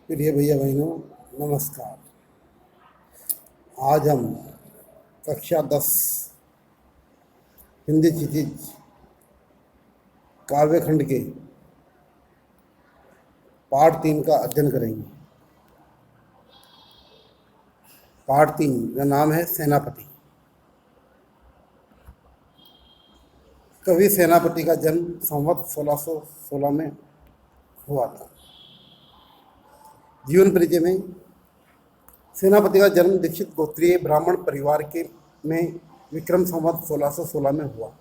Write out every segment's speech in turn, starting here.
प्रिय भैया बहनों, नमस्कार। आज हम कक्षा 10 हिंदी क्षितिज काव्यखंड के पाठ 3 का अध्ययन करेंगे। पाठ 3 का नाम है सेनापति। कवि सेनापति का जन्म संवत 1616 में हुआ था। जीवन परिचय में सेनापति का जन्म दीक्षित गोत्रीय ब्राह्मण परिवार के में विक्रम संवत 1616 में हुआ।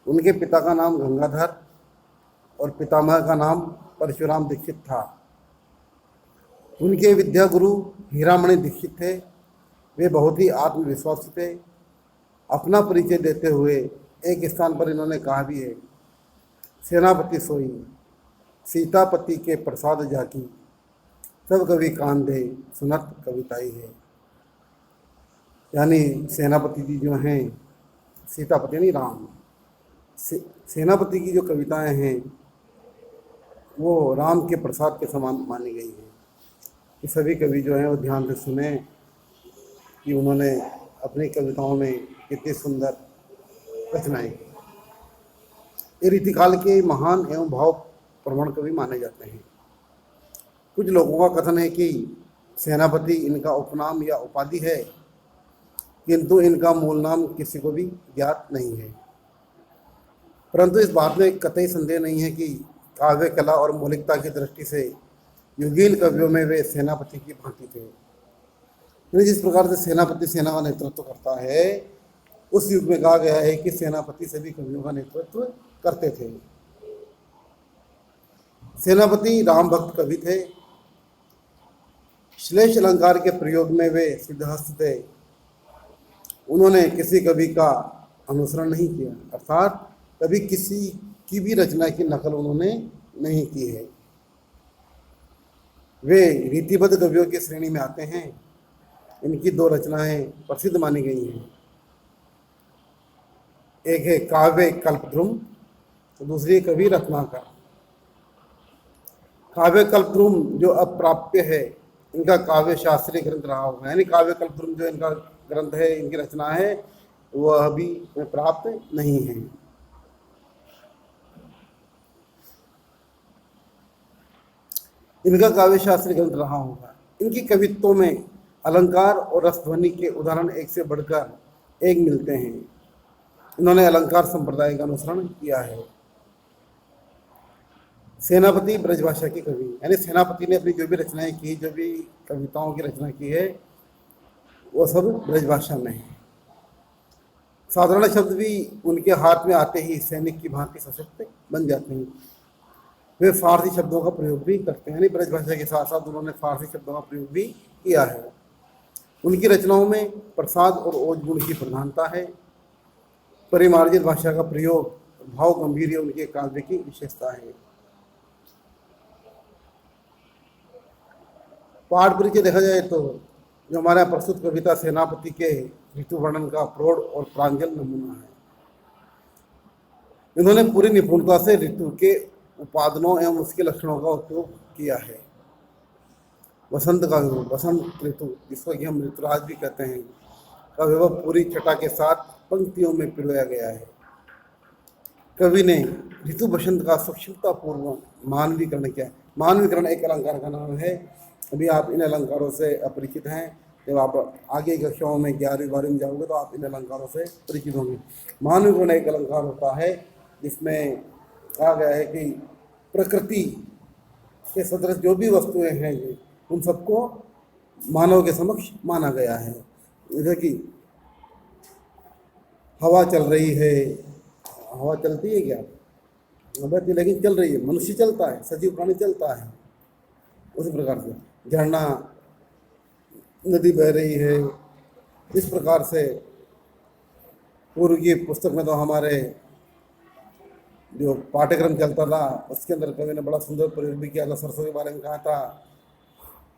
उनके पिता का नाम गंगाधर और पितामह का नाम परशुराम दीक्षित था। उनके विद्या गुरु हीरामणि दीक्षित थे। वे बहुत ही आत्मविश्वासी थे। अपना परिचय देते हुए एक स्थान पर इन्होंने कहा भी है, सेनापति सोई सीतापति के प्रसाद जाकी, सब कवि कान दे सुनत कविताई है। यानी सेनापति जी जो हैं, सीतापति यानी राम, सेनापति की जो कविताएं हैं वो राम के प्रसाद के समान मानी गई हैं। कि सभी कवि जो हैं वो ध्यान से सुने कि उन्होंने अपनी कविताओं में कितनी सुंदर रचनाएं की। ये रीतिकाल के महान एवं भाव प्रवण कवि माने जाते हैं। कुछ लोगों का कथन है कि सेनापति इनका उपनाम या उपाधि है, किंतु इनका मूल नाम किसी को भी ज्ञात नहीं है। परंतु इस बात में कतई संदेह नहीं है कि काव्य कला और मौलिकता की दृष्टि से युगीन कवियों में वे सेनापति की भांति थे। जिस प्रकार से सेनापति सेना का नेतृत्व करता है, उस युग में कहा गया है कि सेनापति सभी कवियों का नेतृत्व करते थे। सेनापति राम भक्त कवि थे। श्लेष अलंकार के प्रयोग में वे सिद्धहस्त थे। उन्होंने किसी कवि का अनुसरण नहीं किया, अर्थात कभी किसी की भी रचना की नकल उन्होंने नहीं की है। वे रीतिबद्ध कवियों की श्रेणी में आते हैं। इनकी 2 रचनाएं प्रसिद्ध मानी गई हैं। एक है काव्य कल्पद्रुम, तो दूसरी है कवि रत्नाकर। काव्य कल्पद्रुम जो अप्राप्य है, इनका काव्य शास्त्रीय ग्रंथ रहा होगा। यानी काव्य कल्पद्रुम जो इनका ग्रंथ है, इनकी रचना है, वह अभी प्राप्त नहीं है। इनका काव्य शास्त्रीय ग्रंथ रहा होगा। इनकी कवित्वों में अलंकार और रसध्वनि के उदाहरण एक से बढ़कर एक मिलते हैं। इन्होंने अलंकार संप्रदाय का अनुसरण किया है। सेनापति ब्रजभाषा के कवि, यानी सेनापति ने अपनी जो भी रचनाएं की, जो भी कविताओं की रचना की है, वो सब ब्रजभाषा में है। साधारण शब्द भी उनके हाथ में आते ही सैनिक की भांति सशक्त बन जाते हैं। वे फारसी शब्दों का प्रयोग भी करते हैं। यानी ब्रजभाषा के साथ साथ उन्होंने फारसी शब्दों का प्रयोग भी किया है। उनकी रचनाओं में प्रसाद और ओज गुण की प्रधानता है। परिमार्जित भाषा का प्रयोग, भाव गंभीर उनके काव्य की विशेषता है। पाठ परिचय देखा जाए तो जो हमारा प्रस्तुत कविता सेनापति के ऋतु वर्णन का प्रौढ़ और प्रांजल नमूना है। इन्होंने पूरी निपुणता से ऋतु के उपादानों एवं उसके लक्षणों का उपयोग किया है। वसंत का वसंत ऋतु, जिसको कि हम ऋतुराज भी कहते हैं, का विभव पूरी छटा के साथ पंक्तियों में पिरोया गया है। कवि ने ऋतु बसंत का सूक्ष्मता पूर्व मानवीकरण किया। मानवीकरण एक अलंकार का नाम है। अभी आप इन अलंकारों से अपरिचित हैं। जब आप आगे कक्षाओं में 11वीं 12वीं में जाओगे तो आप इन अलंकारों से परिचित होंगे। मानवीकरण एक अलंकार होता है जिसमें कहा गया है कि प्रकृति के सदृश जो भी वस्तुएं हैं उन सबको मानव के समक्ष माना गया है। जैसे कि हवा चल रही है, हवा चलती है क्या? बहती, लेकिन चल रही है। मनुष्य चलता है, सजीव प्राणी चलता है। उसी प्रकार से झरना, नदी बह रही है। इस प्रकार से पूर्व की पुस्तक में तो हमारे जो पाठ्यक्रम चलता था उसके अंदर कवि ने बड़ा सुंदर प्रयोग भी किया था। सरसों के बारे में कहा था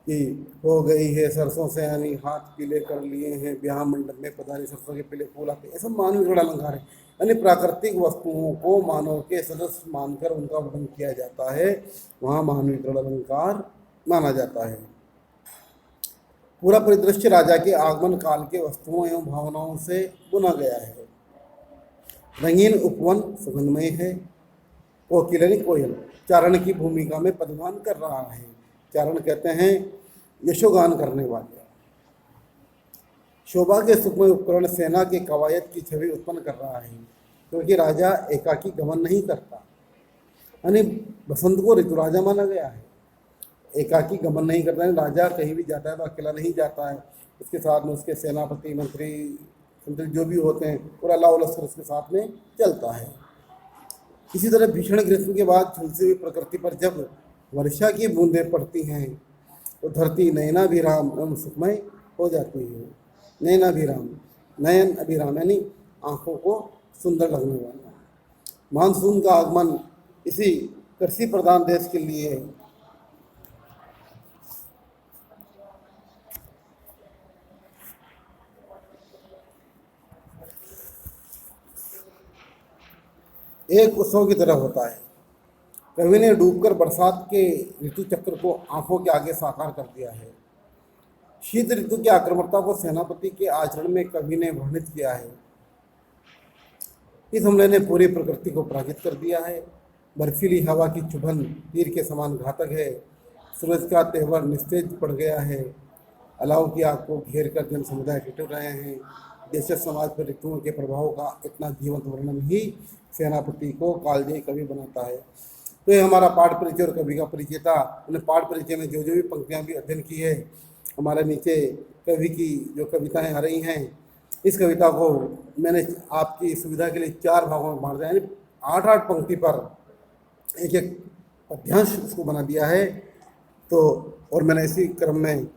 कि हो गई है सरसों से यानी हाथ पीले कर लिए हैं, ब्याह मंडप में पधारी सरसों के पीले फूल आते। ऐसा मानवीय अलंकार है। यानी प्राकृतिक वस्तुओं को मानव के सदस्य मानकर उनका वर्णन किया जाता है। वहाँ मानवीय अलंकार माना जाता है। पूरा परिदृश्य राजा के आगमन काल के वस्तुओं एवं भावनाओं से बुना गया है। रंगीन उपवन सुगंधमय है। कोकिलनी कोयल चारण की भूमिका में पदगान कर रहा है। चारण कहते हैं यशोगान करने वाले। शोभा के सुखमय उपकरण सेना के कवायद की छवि उत्पन्न कर रहा है, क्योंकि राजा एकाकी गमन नहीं करता, यानी बसंत को ऋतु राजा माना गया है। एकाकी गमन नहीं करता है, राजा कहीं भी जाता है तो अकेला नहीं जाता है, उसके साथ में उसके सेनापति मंत्री जो भी होते हैं पूरा लाव लश्कर उसके साथ में चलता है। इसी तरह भीषण ग्रीष्म के बाद झुलसी हुई प्रकृति पर जब वर्षा की बूंदें पड़ती हैं तो धरती नयनाभिराम एवं सुखमय हो जाती है। नयनाभिराम, नयन अभिराम यानी आंखों को सुंदर लगने वाला। मानसून का आगमन इसी कृषि प्रधान देश के लिए एक उत्सव की तरह होता है। कवि ने डूबकर बरसात के ऋतु चक्र को आंखों के आगे साकार कर दिया है। शीत ऋतु की आक्रामकता को सेनापति के आचरण में कवि ने वर्णित किया है। इस हमले ने पूरी प्रकृति को पराजित कर दिया है। बर्फीली हवा की चुभन तीर के समान घातक है। सूरज का तेवर निस्तेज पड़ गया है। अलाव की आग को घेर कर जन समुदाय टिट रहे हैं। देश समाज पर ऋतुओं के प्रभाव का इतना जीवंत वर्णन ही सेनापति को कालजयी कवि बनाता है। तो ये हमारा पाठ परिचय और कवि का परिचय था। उन्हें पाठ परिचय में जो जो भी पंक्तियाँ भी अध्ययन की है, हमारे नीचे कवि की जो कविताएं आ रही हैं, इस कविता को मैंने आपकी सुविधा के लिए 4 भागों में बांट दिया, यानी 8-8 पंक्ति पर एक एक पद्यांश उसको बना दिया है। तो और मैंने इसी क्रम में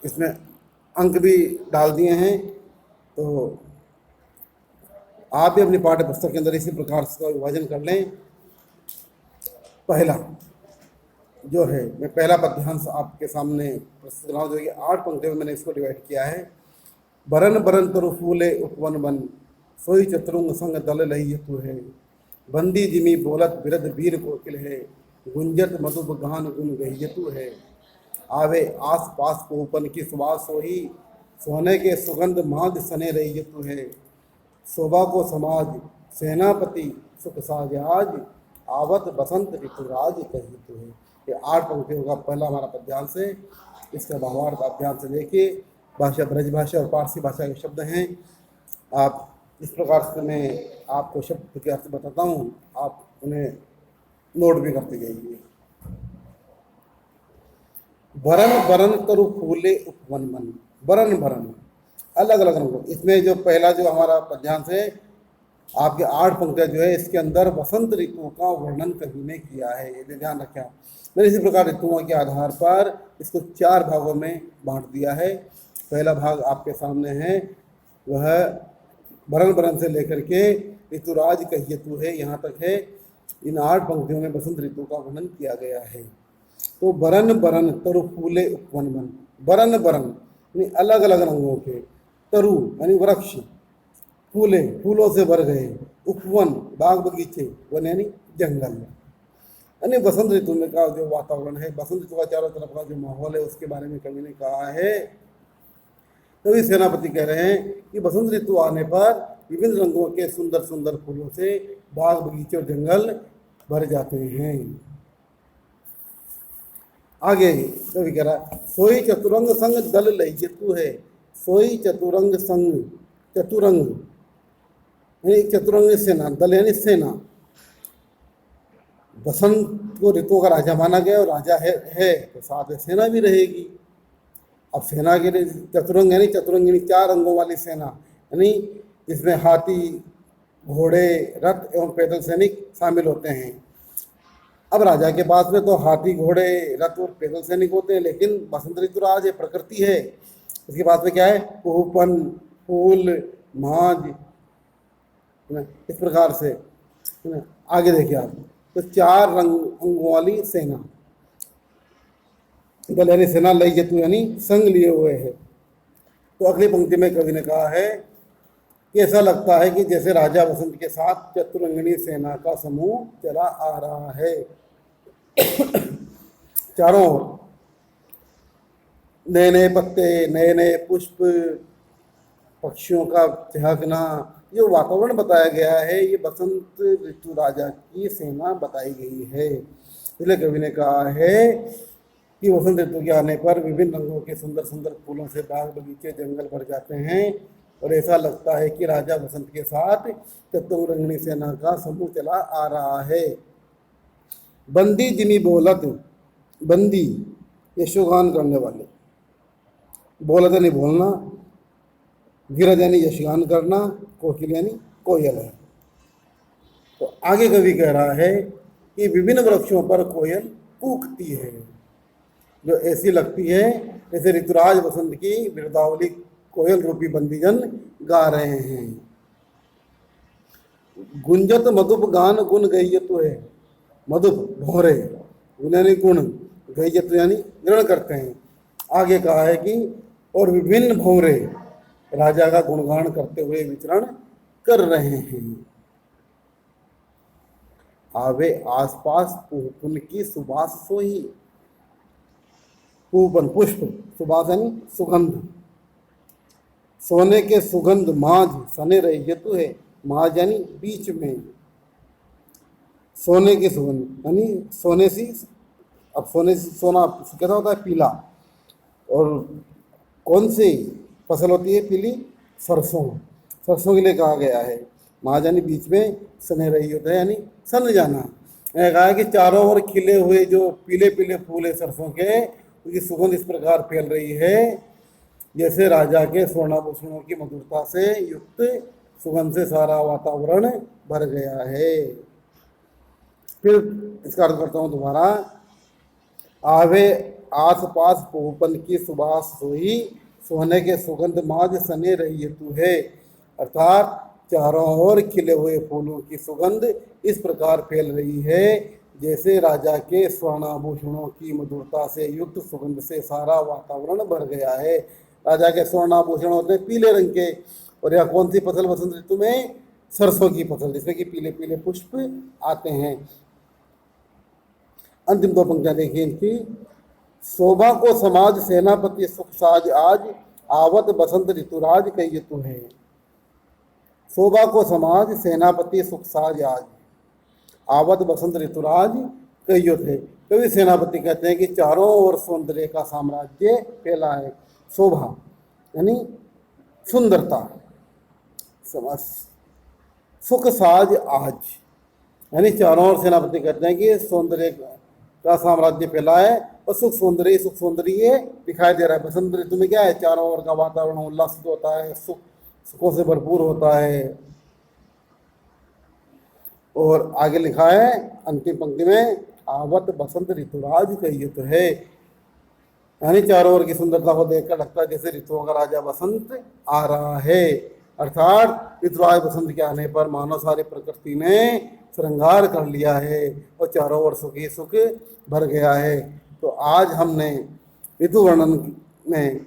इसमें अंक भी डाल दिए हैं। तो आप भी अपनी पाठ्य पुस्तक के अंदर इसी प्रकार से विभाजन कर लें। पहला जो है, मैं पहला पद्यांश आपके सामने प्रस्तुत कर रहा हूँ, जो कि 8 पंक्तियों में मैंने इसको डिवाइड किया है। बरन बरन तरु फूले उपवन बन, सोई चतुरुंग संग दल लही तू है। बंदी जिमी बोलत बिरद वीर कोकिल है, गुंजत मधुब गान गुन गही तू है। आवे आस पास को उपन की सुबास सोही, सोने के सुगंध माद सने रही तू है। शोभा को समाज सेनापति सुख साज आज, आवत बसंत ऋतुराज कही तू है। ये 8 पंक्तियों का पहला हमारा पद्यांश है। इसका भावार्थ आप ध्यान से देखिए। भाषा ब्रज भाषा और पारसी भाषा के शब्द हैं। आप इस प्रकार से मैं आपको शब्द के अर्थ बताता हूँ, आप उन्हें नोट भी करते जाइए। बरन बरन तरु फूले उपवन मन, बरन बरन अलग अलग रंगों। इसमें जो पहला जो हमारा पद्यांश है, आपके 8 पंक्तियाँ जो है, इसके अंदर बसंत ऋतु का वर्णन कवि ने किया है, ये ध्यान रखें। मैंने इसी प्रकार ऋतुओं के आधार पर इसको 4 भागों में बांट दिया है। पहला भाग आपके सामने है, वह बरन बरन से लेकर के ऋतुराज कहिए तू है, यहाँ तक है। इन 8 पंक्तियों में बसंत ऋतु का वर्णन किया गया है। तो बरन बरन तरु फूले उपवन बन, बरन बरन यानी अलग अलग रंगों के, तरु यानी वृक्ष, फूले फूलों से भर गए, उपवन बाग बगीचे, वन यानी जंगल, यानी बसंत ऋतु में का जो वातावरण है, बसंत ऋतु का चारों तरफ का जो माहौल है, उसके बारे में कवि ने कहा है। कवि सेनापति कह रहे हैं कि बसंत ऋतु आने पर विभिन्न रंगों के सुंदर सुंदर फूलों से बाग बगीचे और जंगल भर जाते हैं। आगे कवि कह रहा, सोई चतुरंग संग दल लही तू है। सोई चतुरंग संग, चतुरंग यानी चतुरंग सेना, दल यानी सेना। बसंत को ऋतुओं का राजा माना गया और राजा है तो साथ में सेना भी रहेगी। अब सेना के लिए चतुरंग यानी चतुरंगिनी 4 रंगों वाली सेना, यानी जिसमें हाथी, घोड़े, रथ एवं पैदल सैनिक शामिल होते हैं। अब राजा के पास में तो हाथी, घोड़े, रथ और पैदल सैनिक होते हैं, लेकिन बसंत ऋतुराज है, प्रकृति है, उसके पास में क्या है, कोहपन, फूल, माज, इस प्रकार से। आगे देखिए आप, तो 4 अंगों वाली सेना, दल यानी सेना, लई जतु यानी संग लिए हुए है। तो अगली पंक्ति में कवि ने कहा है कि ऐसा लगता है कि जैसे राजा बसंत के साथ चतुरंगिणी सेना का समूह चला आ रहा है। चारों ओर नए नए पत्ते, नए नए पुष्प, पक्षियों का चहकना, जो वातावरण बताया गया है ये बसंत ऋतु राजा की सेना बताई गई है। इसलिए कवि ने कहा है कि वसंत ऋतु के आने पर विभिन्न रंगों के सुंदर सुंदर फूलों से बाग बगीचे जंगल भर जाते हैं और ऐसा लगता है कि राजा बसंत के साथ चतुरंगिणी सेना का समूह चला आ रहा है। बंदी जिनी बोलत, बंदी यशोगान करने वाले, बोलत यानी बोलना, गिरज यानी यशगान करना, कोकिल यानी कोयल है। तो आगे कवि कह रहा है कि विभिन्न वृक्षों पर कोयल कूकती है, जो ऐसी लगती है जैसे ऋतुराज बसंत की बिरदावली कोयल रूपी बंदीजन गा रहे हैं। गुंजत मधुप गान गुण गैयतु है, मधुप भौरे, गुण यानी गुण, गैयतु यानी ग्रहण करते हैं। आगे कहा है कि और विभिन्न भौरे राजा का गुणगान करते हुए विचरण कर रहे हैं। आवे आसपास पुहपुन की सुबास सोई, पुहपन पुष्प, सुबास यानी सुगंध, सोने के सुगंध माझ सने रहियतु है, माझ यानी बीच में, सोने की सुगंध यानी सोने सी, अब सोने से सोना कैसा होता है, पीला, और कौन सी फसल होती है पीली, सरसों, सरसों के लिए कहा गया है। माँ यानी बीच में, सने रही होता है यानी सन जाना। मैंने कहा है कि चारों ओर खिले हुए जो पीले पीले फूल है सरसों के, उनकी सुगंध इस प्रकार फैल रही है जैसे राजा के स्वर्णाभूषणों की मधुरता से युक्त सुगंध से सारा वातावरण भर गया है। फिर इसका अर्थ करता हूँ दोबारा। आवे आस पास पोपन की सुबास सोई, सोने के सुगंध माज सने रही हेतु है, अर्थात चारों ओर खिले हुए फूलों की सुगंध इस प्रकार फैल रही है जैसे राजा के स्वर्णाभूषणों की मधुरता से युक्त सुगंध से सारा वातावरण भर गया है। राजा के स्वर्णाभूषण होते हैं पीले रंग के, और यह कौन सी फसल बसंत ऋतु में, सरसों की फसल, जिसमें कि पीले पीले पुष्प आते हैं। अंतिम दो पंक्तियां देखिए इनकी। शोभा को समाज सेनापति सुख साज आज, आवत बसंत ऋतुराज कई ऋतु है। शोभा को समाज सेनापति सुख साज आज, आवत बसंत ऋतुराज कई युद्ध है। कवि सेनापति कहते हैं कि चारों ओर सौंदर्य का साम्राज्य फैला है। शोभा यानी सुंदरता, सुख साज आज यानी चारों ओर सेनापति कहते हैं कि सौंदर्य का साम्राज्य फैला है और सुख सौंदर्य दिखाई दे रहा है। बसंत ऋतु में क्या है, चारों ओर का वातावरण उल्लासित होता है, सुखों से भरपूर होता है। और आगे लिखा है अंतिम पंक्ति में, आवत बसंत ऋतुराज कई युद्ध है, यानी चारों ओर की सुंदरता को देखकर लगता है जैसे ऋतुओं का राजा बसंत आ रहा है। अर्थात ऋतुराज बसंत के आने पर मानव सारी प्रकृति ने श्रृंगार कर लिया है और चारों ओर सुख ही सुख भर गया है। तो आज हमने ऋतु वर्णन में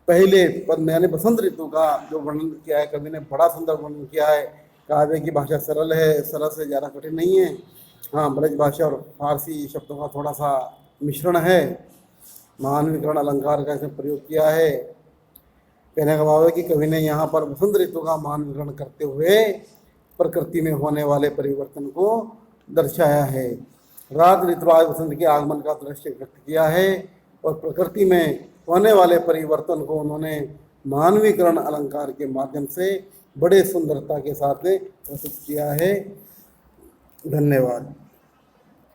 पहले पद में यानी बसंत ऋतु का जो वर्णन किया है, कवि ने बड़ा सुंदर वर्णन किया है। काव्य की भाषा सरल है, सरल से ज़्यादा कठिन नहीं है। हाँ, ब्रज भाषा और फारसी शब्दों का थोड़ा सा मिश्रण है। मानवीकरण अलंकार का इसमें प्रयोग किया है। कहने का भाव है कि कवि ने यहाँ पर बसंत ऋतु का मानवीकरण करते हुए प्रकृति में होने वाले परिवर्तन को दर्शाया है। रात ऋतुराज बसंत के आगमन का दृश्य व्यक्त किया है और प्रकृति में होने वाले परिवर्तन को उन्होंने मानवीकरण अलंकार के माध्यम से बड़े सुंदरता के साथ प्रस्तुत किया है। धन्यवाद।